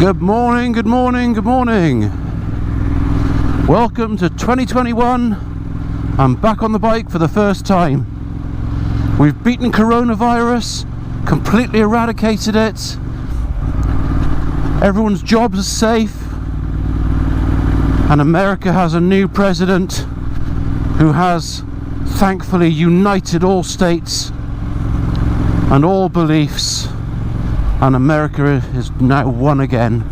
Good morning, good morning, good morning. Welcome to 2021. I'm back on the bike for the first time. We've beaten coronavirus, completely eradicated it. Everyone's jobs are safe. And America has a new president who has thankfully united all states and all beliefs. And America is now one again.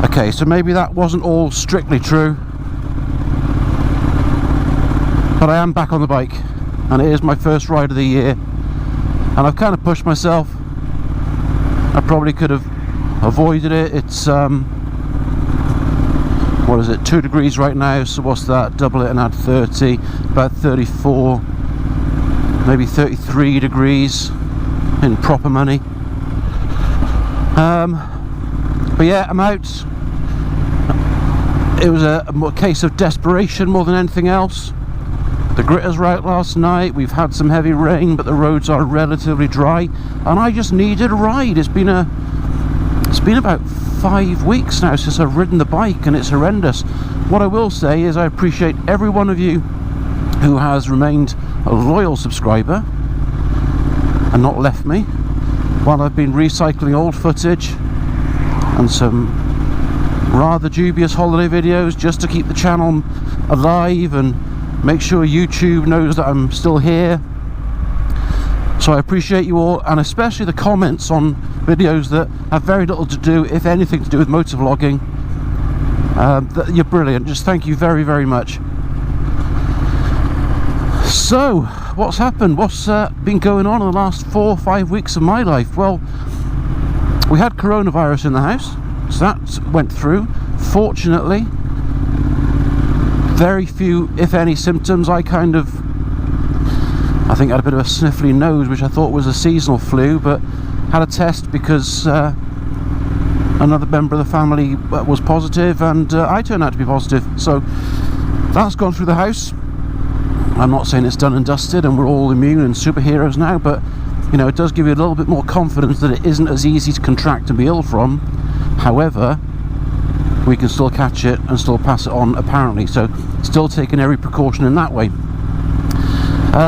Okay, so maybe that wasn't all strictly true, but I am back on the bike, and it is my first ride of the year, and I've kind of pushed myself. I probably could have avoided it. It's what is it, 2 degrees right now, so what's that, double it and add 30, about 34, maybe 33 degrees in proper money. But yeah, I'm out. It was a case of desperation more than anything else. The gritters were out last night. We've had some heavy rain, but the roads are relatively dry, and I just needed a ride. It's been about 5 weeks now since I've ridden the bike, and it's horrendous. What I will say is I appreciate every one of you who has remained a loyal subscriber and not left me while I've been recycling old footage and some rather dubious holiday videos just to keep the channel alive and make sure YouTube knows that I'm still here. So I appreciate you all, and especially the comments on videos that have very little to do, if anything, to do with motovlogging. You're brilliant. Just thank you very, very much. So, what's happened? What's been going on in the last 4 or 5 weeks of my life? Well, we had coronavirus in the house, so that went through. Fortunately, very few, if any, symptoms. I think I had a bit of a sniffly nose, which I thought was a seasonal flu, but had a test because another member of the family was positive, and I turned out to be positive. So that's gone through the house. I'm not saying it's done and dusted and we're all immune and superheroes now, but you know, it does give you a little bit more confidence that it isn't as easy to contract and be ill from. However, we can still catch it and still pass it on, apparently, so still taking every precaution in that way.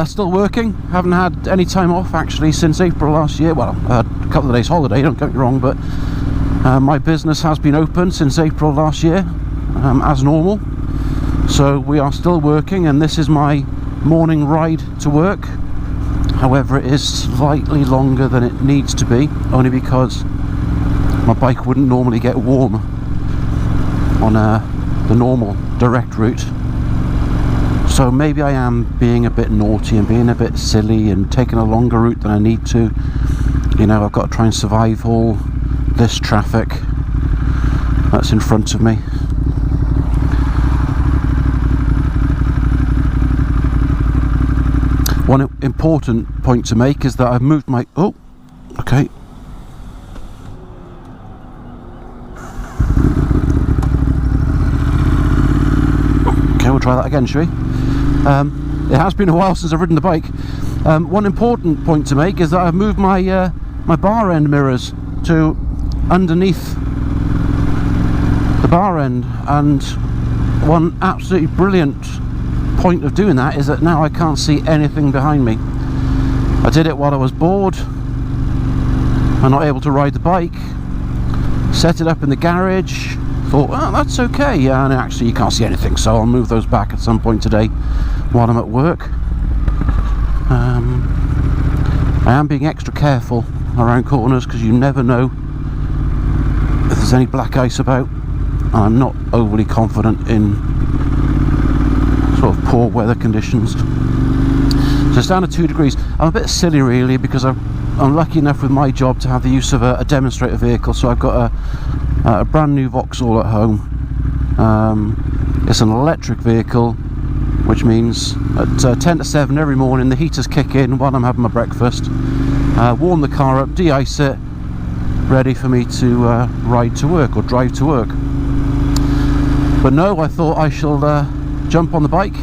Still working, haven't had any time off actually since April last year. Well, I had a couple of days holiday, don't get me wrong, but my business has been open since April last year, as normal, so we are still working, and this is my morning ride to work. However, it is slightly longer than it needs to be, only because my bike wouldn't normally get warm on the normal direct route. So maybe I am being a bit naughty and being a bit silly and taking a longer route than I need to. You know, I've got to try and survive all this traffic that's in front of me. One important point to make is that I've moved my... Oh, okay. Okay, we'll try that again, shall we? It has been a while since I've ridden the bike. One important point to make is that I've moved my my bar end mirrors to underneath the bar end, and one absolutely brilliant point of doing that is that now I can't see anything behind me. I did it while I was bored and not able to ride the bike. Set it up in the garage, thought, oh, that's okay, yeah, and actually you can't see anything, so I'll move those back at some point today while I'm at work. I am being extra careful around corners because you never know if there's any black ice about, and I'm not overly confident in sort of poor weather conditions. So it's down to 2 degrees. I'm a bit silly really, because I'm lucky enough with my job to have the use of a demonstrator vehicle, so I've got a brand new Vauxhall at home. It's an electric vehicle, which means at 10 to 7 every morning the heaters kick in while I'm having my breakfast, warm the car up, de-ice it, ready for me to ride to work or drive to work. But no, I thought I shall jump on the bike,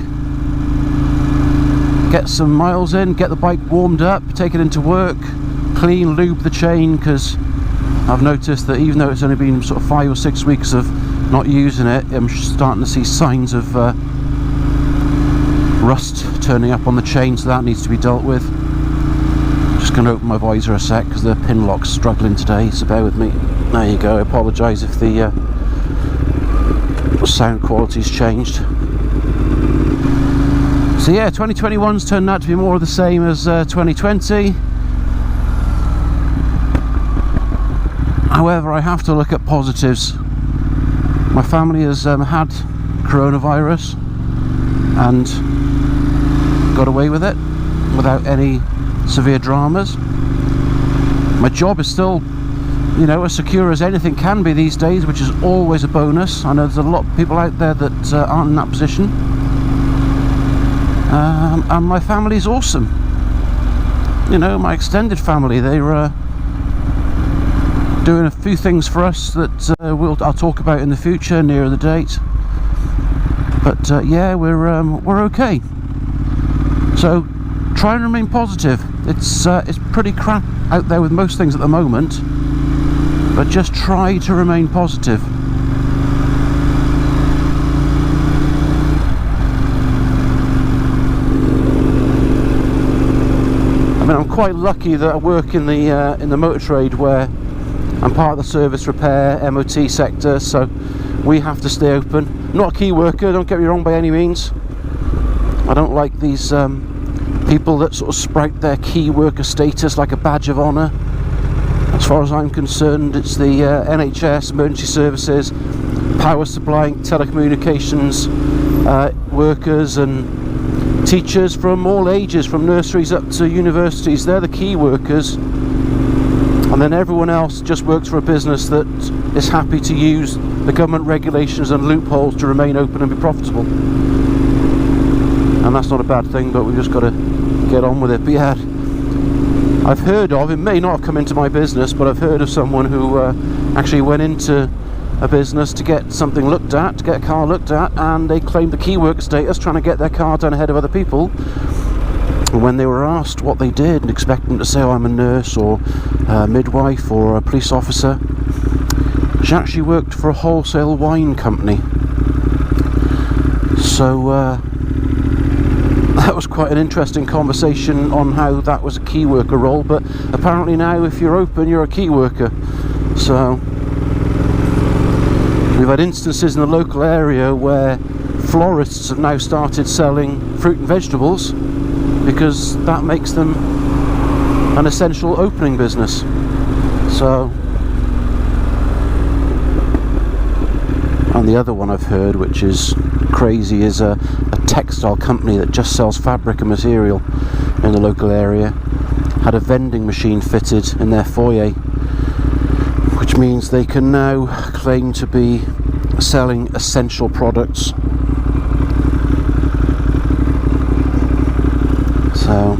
get some miles in, get the bike warmed up, take it into work, clean, lube the chain, because I've noticed that even though it's only been sort of 5 or 6 weeks of not using it, I'm starting to see signs of rust turning up on the chain, so that needs to be dealt with. Just going to open my visor a sec because the pin lock's struggling today, so bear with me. There you go. I apologise if the sound quality's changed. So yeah, 2021's turned out to be more of the same as 2020. However, I have to look at positives. My family has had coronavirus and got away with it without any severe dramas. My job is still, you know, as secure as anything can be these days, which is always a bonus. I know there's a lot of people out there that aren't in that position. And my family's awesome. You know, my extended family, they're doing a few things for us that I'll talk about in the future, nearer the date. But yeah, we're okay. So try and remain positive. It's pretty crap out there with most things at the moment, but just try to remain positive. I mean, I'm quite lucky that I work in the motor trade, where I'm part of the service repair MOT sector, so we have to stay open. I'm not a key worker, don't get me wrong by any means. I don't like these people that sort of sprout their key worker status like a badge of honour. As far as I'm concerned, it's the NHS, emergency services, power supplying, telecommunications workers and teachers from all ages, from nurseries up to universities. They're the key workers, and then everyone else just works for a business that is happy to use the government regulations and loopholes to remain open and be profitable. And that's not a bad thing, but we've just got to get on with it. But yeah, I've heard of, it may not have come into my business, but I've heard of someone who actually went into a business to get something looked at, to get a car looked at, and they claimed the key worker status, trying to get their car done ahead of other people. And when they were asked what they did, and expect them to say, oh, I'm a nurse or a midwife or a police officer, she actually worked for a wholesale wine company. So that was quite an interesting conversation on how that was a key worker role. But apparently now, if you're open, you're a key worker. So we've had instances in the local area where florists have now started selling fruit and vegetables, because that makes them an essential opening business. So, and the other one I've heard, which is crazy, is a textile company that just sells fabric and material in the local area had a vending machine fitted in their foyer, which means they can now claim to be selling essential products. So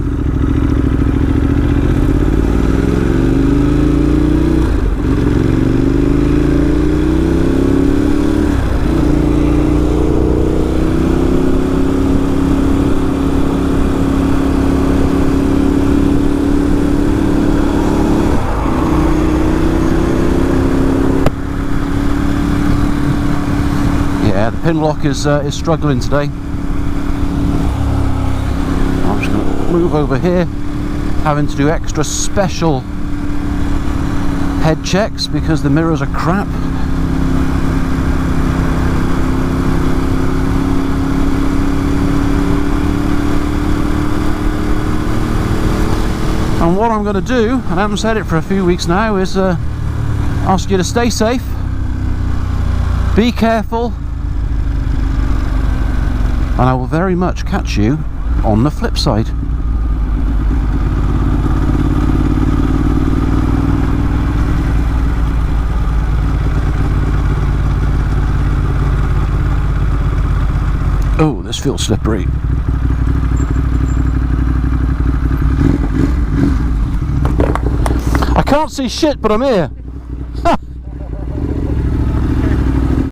yeah, the pin lock is struggling today. I'm just going to move over here, having to do extra special head checks because the mirrors are crap. And what I'm going to do, and I haven't said it for a few weeks now, is ask you to stay safe, be careful, and I will very much catch you on the flip side. Oh, this feels slippery. I can't see shit, but I'm here.